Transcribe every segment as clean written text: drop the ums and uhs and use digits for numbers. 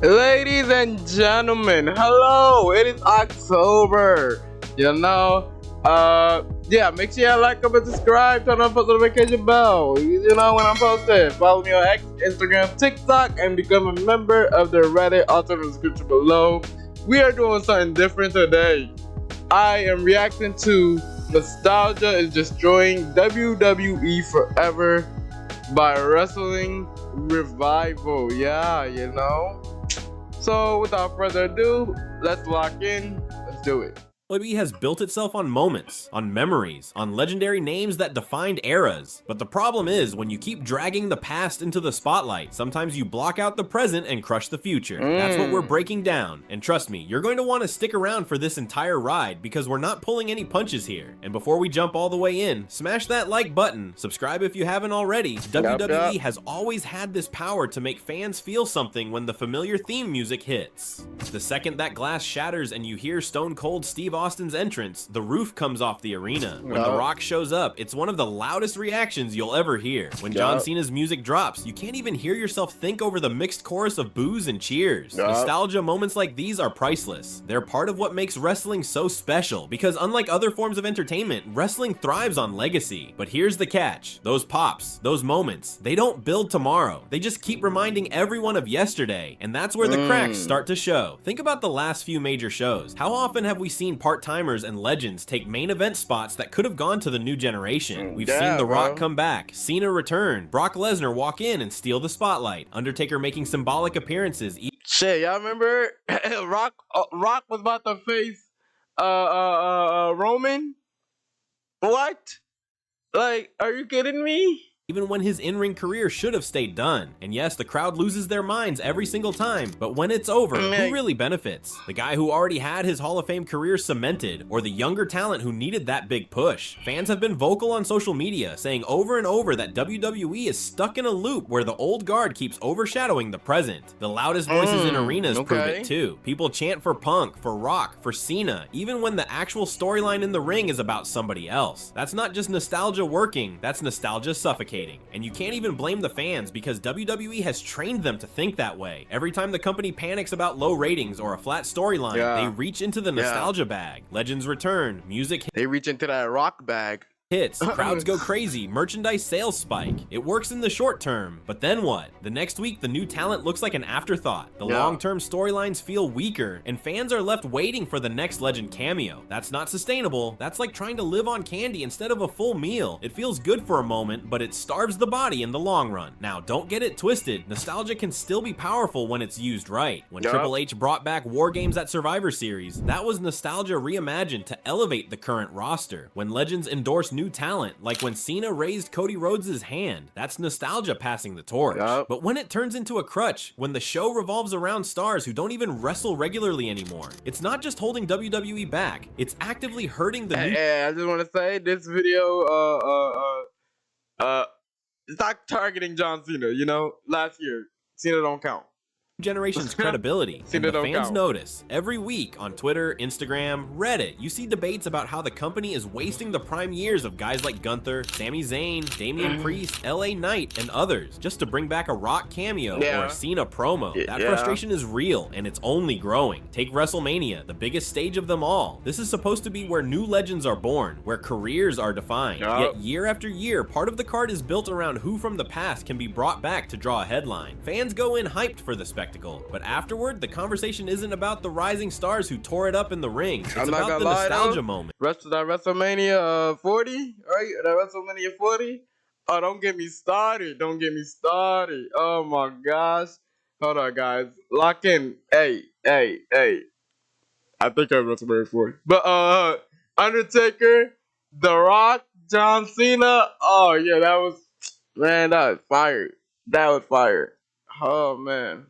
Ladies and gentlemen, hello! It is October. You know, yeah, make sure you like, comment, subscribe, turn on post notification bell. You know when I'm posting. Follow me on X, Instagram, TikTok, and become a member of the Reddit. Also in the description below. We are doing something different today. I am reacting to Nostalgia is Destroying WWE Forever by Wrestling Revival. Yeah, you know. So, without further ado, let's lock in. Let's do it. WWE has built itself on moments, on memories, on legendary names that defined eras. But the problem is, when you keep dragging the past into the spotlight, sometimes you block out the present and crush the future. That's what we're breaking down. And trust me, you're going to want to stick around for this entire ride because we're not pulling any punches here. And before we jump all the way in, smash that like button, subscribe if you haven't already. WWE has always had this power to make fans feel something when the familiar theme music hits. The second that glass shatters and you hear Stone Cold Steve Austin's entrance, the roof comes off the arena. When The Rock shows up, it's one of the loudest reactions you'll ever hear. When John Cena's music drops, you can't even hear yourself think over the mixed chorus of boos and cheers. Nostalgia moments like these are priceless. They're part of what makes wrestling so special, because unlike other forms of entertainment, wrestling thrives on legacy. But here's the catch. Those pops, those moments, they don't build tomorrow. They just keep reminding everyone of yesterday, and that's where the cracks start to show. Think about the last few major shows. How often have we seen part-timers and legends take main event spots that could have gone to the new generation? We've seen The Rock come back, Cena return, Brock Lesnar walk in and steal the spotlight, Undertaker making symbolic appearances. Shit, y'all remember Rock was about to face Roman? What? Like, are you kidding me? Even when his in-ring career should have stayed done. And yes, the crowd loses their minds every single time, but when it's over, who really benefits? The guy who already had his Hall of Fame career cemented, or the younger talent who needed that big push? Fans have been vocal on social media, saying over and over that WWE is stuck in a loop where the old guard keeps overshadowing the present. The loudest voices in arenas prove it too. People chant for Punk, for Rock, for Cena, even when the actual storyline in the ring is about somebody else. That's not just nostalgia working, that's nostalgia suffocating. And you can't even blame the fans because WWE has trained them to think that way. Every time the company panics about low ratings or a flat storyline, they reach into the nostalgia bag. Legends return, music They reach into that rock bag. hits, crowds go crazy, merchandise sales spike. It works in the short term, but then what? The next week, the new talent looks like an afterthought. The long-term storylines feel weaker, and fans are left waiting for the next legend cameo. That's not sustainable. That's like trying to live on candy instead of a full meal. It feels good for a moment, but it starves the body in the long run. Now, don't get it twisted. Nostalgia can still be powerful when it's used right. When Triple H brought back War Games at Survivor Series, that was nostalgia reimagined to elevate the current roster. When legends endorse new talent, like when Cena raised Cody Rhodes' hand, that's nostalgia passing the torch. But when it turns into a crutch, when the show revolves around stars who don't even wrestle regularly anymore, it's not just holding WWE back, it's actively hurting the new— I just want to say this video, stop targeting John Cena. You know, last year, Cena don't count. generation's credibility. And the fans notice. Every week on Twitter, Instagram, Reddit, you see debates about how the company is wasting the prime years of guys like Gunther, Sami Zayn, Damian Priest, LA Knight, and others just to bring back a Rock cameo or a Cena promo. That frustration is real, and it's only growing. Take WrestleMania, the biggest stage of them all. This is supposed to be where new legends are born, where careers are defined. Yet year after year, part of the card is built around who from the past can be brought back to draw a headline. Fans go in hyped for the spectacle. But afterward, the conversation isn't about the rising stars who tore it up in the ring. It's about the nostalgia moment. That WrestleMania 40, right? That WrestleMania 40. Oh, don't get me started. Don't get me started. Oh my gosh. Hold on, guys. Lock in. Hey. I think I'm WrestleMania 40. But Undertaker, The Rock, John Cena. Oh yeah, that was fire. That was fire. Oh man.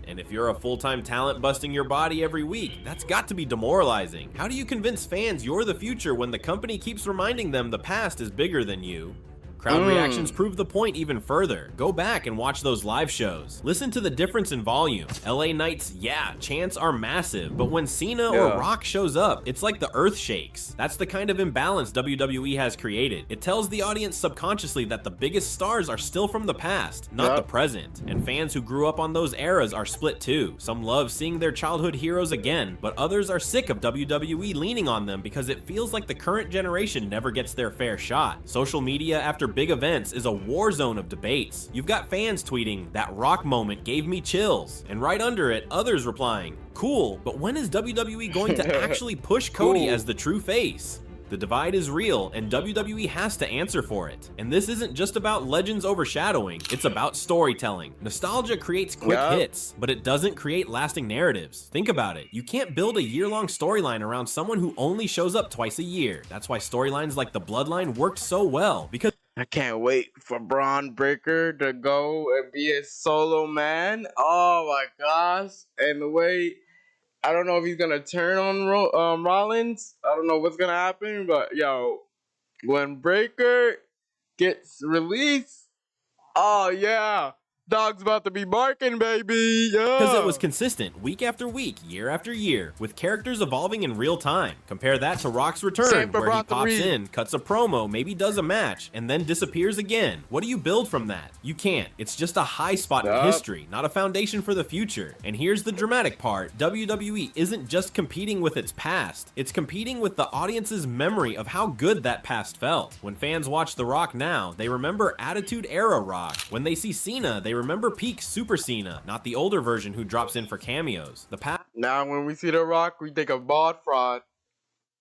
And if you're a full-time talent busting your body every week, that's got to be demoralizing. How do you convince fans you're the future when the company keeps reminding them the past is bigger than you? Crowd reactions prove the point even further. Go back and watch those live shows. Listen to the difference in volume. LA Knight's chants are massive, but when Cena or Rock shows up, it's like the earth shakes. That's the kind of imbalance WWE has created. It tells the audience subconsciously that the biggest stars are still from the past, not the present. And fans who grew up on those eras are split too. Some love seeing their childhood heroes again, but others are sick of WWE leaning on them because it feels like the current generation never gets their fair shot. Social media after big events is a war zone of debates. You've got fans tweeting, "That Rock moment gave me chills," and right under it, others replying, "Cool, but when is WWE going to actually push Cody as the true face?" The divide is real, and WWE has to answer for it. And this isn't just about legends overshadowing, it's about storytelling. Nostalgia creates quick hits, but it doesn't create lasting narratives. Think about it. You can't build a year-long storyline around someone who only shows up twice a year. That's why storylines like The Bloodline worked so well, because I can't wait for Braun Breaker to go and be a solo man. Oh my gosh. And the way, I don't know if he's going to turn on Rollins. I don't know what's going to happen. But, yo, when Breaker gets released, oh, yeah. Dog's about to be barking, baby. Yeah. Because it was consistent week after week, year after year, with characters evolving in real time. Compare that to Rock's return, where he pops in, cuts a promo, maybe does a match, and then disappears again. What do you build from that? You can't. It's just a high spot in history, not a foundation for the future. And here's the dramatic part. WWE isn't just competing with its past. It's competing with the audience's memory of how good that past felt. When fans watch The Rock now, they remember Attitude Era Rock. When they see Cena, they remember peak Super Cena, not the older version who drops in for cameos. Now when we see The Rock, we think of bald fraud.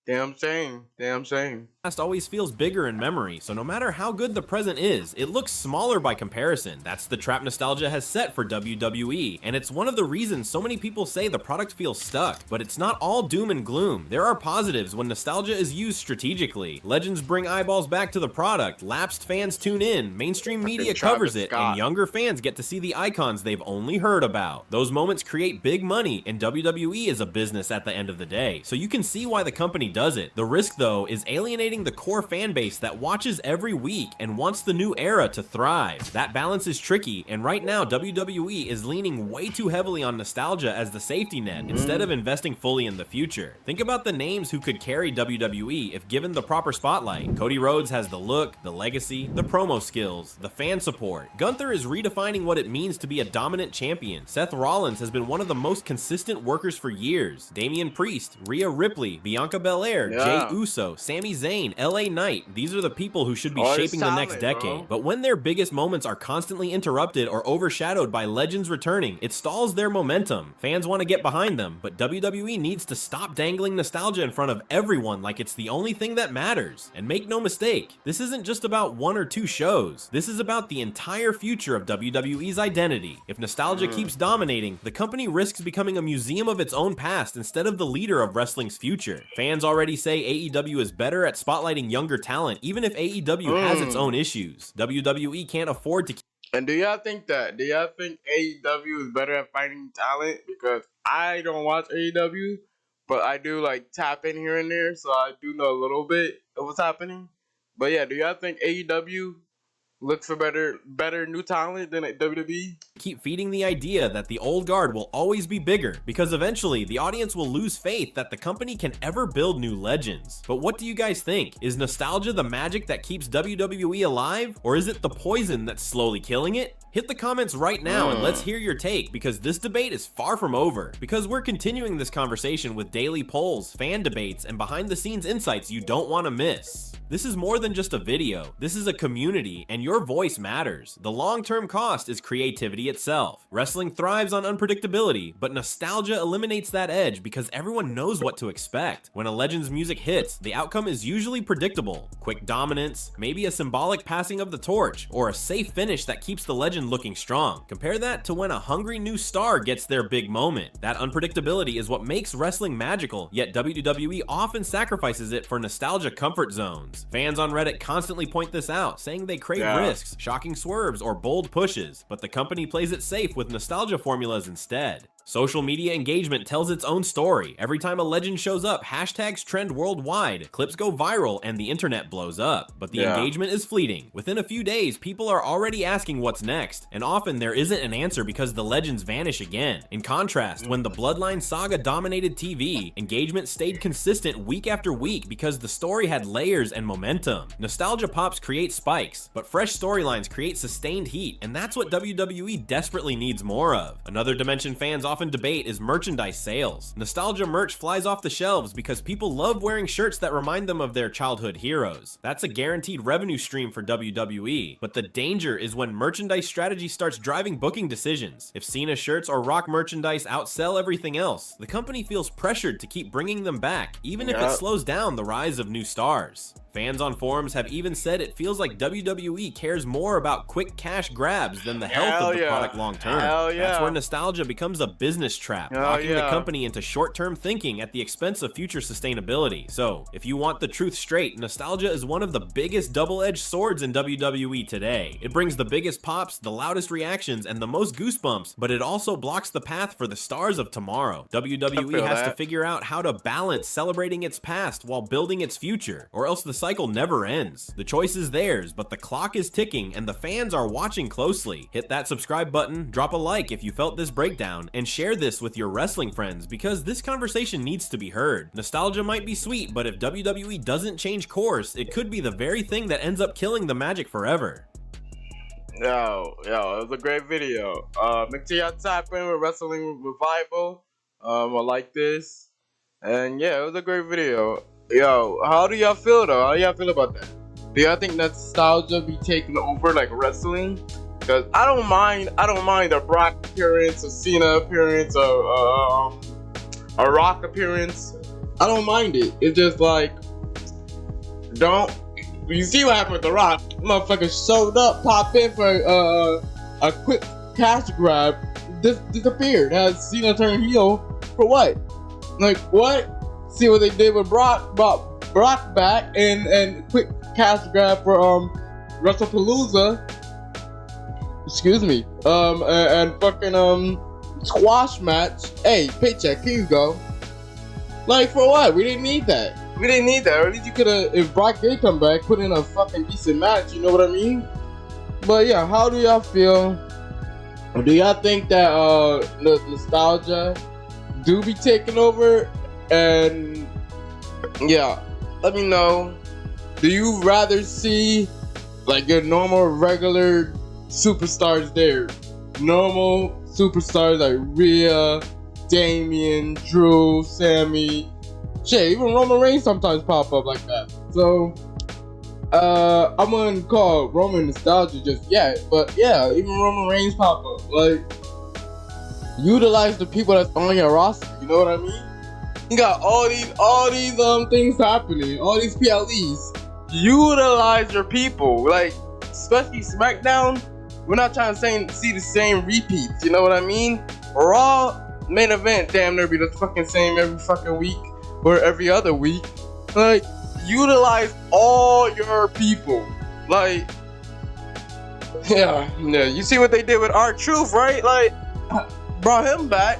Damn shame. Damn shame. Past always feels bigger in memory, so no matter how good the present is, it looks smaller by comparison. That's the trap nostalgia has set for WWE, and it's one of the reasons so many people say the product feels stuck. But it's not all doom and gloom. There are positives when nostalgia is used strategically. Legends bring eyeballs back to the product, lapsed fans tune in, mainstream media covers it, and younger fans get to see the icons they've only heard about. Those moments create big money, and WWE is a business at the end of the day, so you can see why the company does it. The risk, though, is alienating the core fan base that watches every week and wants the new era to thrive. That balance is tricky, and right now WWE is leaning way too heavily on nostalgia as the safety net instead of investing fully in the future. Think about the names who could carry WWE if given the proper spotlight. Cody Rhodes has the look, the legacy, the promo skills, the fan support. Gunther is redefining what it means to be a dominant champion. Seth Rollins has been one of the most consistent workers for years. Damian Priest, Rhea Ripley, Bianca Belair, Jey Uso, Sami Zayn, LA Knight, these are the people who should be shaping the next decade. But when their biggest moments are constantly interrupted or overshadowed by legends returning, it stalls their momentum. Fans want to get behind them, but WWE needs to stop dangling nostalgia in front of everyone like it's the only thing that matters. And make no mistake, this isn't just about one or two shows. This is about the entire future of WWE's identity. If nostalgia keeps dominating, the company risks becoming a museum of its own past instead of the leader of wrestling's future. Fans already say AEW is better at spotlighting younger talent, even if AEW has its own issues. WWE can't afford to. And do y'all think AEW is better at finding talent? Because I don't watch AEW, but I do like tap in here and there, so I do know a little bit of what's happening. But yeah, do y'all think AEW looks for better new talent than at WWE? Keep feeding the idea that the old guard will always be bigger, because eventually the audience will lose faith that the company can ever build new legends. But what do you guys think? Is nostalgia the magic that keeps WWE alive, or is it the poison that's slowly killing it? Hit the comments right now and let's hear your take, because this debate is far from over. Because we're continuing this conversation with daily polls, fan debates, and behind the scenes insights you don't want to miss. This is more than just a video. This is a community, and your voice matters. The long-term cost is creativity itself. Wrestling thrives on unpredictability, but nostalgia eliminates that edge because everyone knows what to expect. When a legend's music hits, the outcome is usually predictable. Quick dominance, maybe a symbolic passing of the torch, or a safe finish that keeps the legend looking strong. Compare that to when a hungry new star gets their big moment. That unpredictability is what makes wrestling magical, yet WWE often sacrifices it for nostalgia comfort zones. Fans on Reddit constantly point this out, saying they crave risks, shocking swerves, or bold pushes, but the company plays it safe with nostalgia formulas instead. Social media engagement tells its own story. Every time a legend shows up, hashtags trend worldwide, clips go viral, and the internet blows up. But the engagement is fleeting. Within a few days, people are already asking what's next, and often there isn't an answer because the legends vanish again. In contrast, when the Bloodline saga dominated TV, engagement stayed consistent week after week because the story had layers and momentum. Nostalgia pops create spikes, but fresh storylines create sustained heat, and that's what WWE desperately needs more of. Another dimension fans often debate is merchandise sales. Nostalgia merch flies off the shelves because people love wearing shirts that remind them of their childhood heroes. That's a guaranteed revenue stream for WWE, but the danger is when merchandise strategy starts driving booking decisions. If Cena shirts or Rock merchandise outsell everything else, the company feels pressured to keep bringing them back, even if it slows down the rise of new stars. Fans on forums have even said it feels like WWE cares more about quick cash grabs than the health of the product long term. That's where nostalgia becomes a business trap, locking the company into short-term thinking at the expense of future sustainability. So, if you want the truth straight, nostalgia is one of the biggest double-edged swords in WWE today. It brings the biggest pops, the loudest reactions, and the most goosebumps, but it also blocks the path for the stars of tomorrow. WWE has to figure out how to balance celebrating its past while building its future, or else the cycle never ends. The choice is theirs, but the clock is ticking and the fans are watching closely. Hit that subscribe button, drop a like if you felt this breakdown, and share this with your wrestling friends because this conversation needs to be heard. Nostalgia might be sweet, but if WWE doesn't change course, it could be the very thing that ends up killing the magic forever. Yo, it was a great video. Make sure y'all tap in with Wrestling Revival. I like this. And yeah, it was a great video. Yo, how do y'all feel though? How do y'all feel about that? Do y'all think nostalgia be taking over like wrestling? Because I don't mind a Brock appearance, a Cena appearance, a Rock appearance. I don't mind it. It's just like, you see what happened with the Rock? Motherfucker showed up, popped in for a quick cash grab, disappeared. Has Cena turn heel for what? Like what? See what they did with Brock, brought Brock back and quick cash grab for WrestlePalooza. Excuse me. And fucking squash match. Hey, paycheck, here you go. Like for what? We didn't need that. We didn't need that. Or at least you could have, if Brock did come back, put in a fucking decent match. You know what I mean? But yeah, how do y'all feel? Do y'all think that nostalgia do be taking over? And yeah, let me know. Do you rather see like your normal regular superstars there? Normal superstars like Rhea, Damian, Drew, Sammy, shit, even Roman Reigns sometimes pop up like that. So I wouldn't call Roman nostalgia just yet, but yeah, even Roman Reigns pop up. Like, utilize the people that's on your roster. You know what I mean? You got all these things happening, all these PLEs. Utilize your people, like especially SmackDown. We're not trying to see the same repeats. You know what I mean? Raw main event damn near be the fucking same every fucking week or every other week. Like, utilize all your people. Like, yeah. You see what they did with R-Truth, right? Like, brought him back.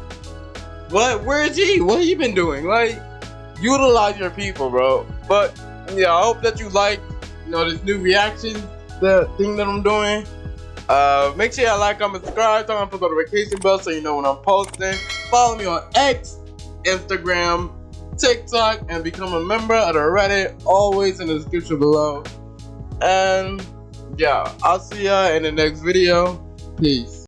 What? Where is he? What he been doing? Like, utilize your people, bro. But yeah, I hope that you like, this new reaction, the thing that I'm doing. Make sure you like, comment, subscribe, turn on the notification bell so you know when I'm posting. Follow me on X, Instagram, TikTok, and become a member of the Reddit. Always in the description below. And yeah, I'll see ya in the next video. Peace.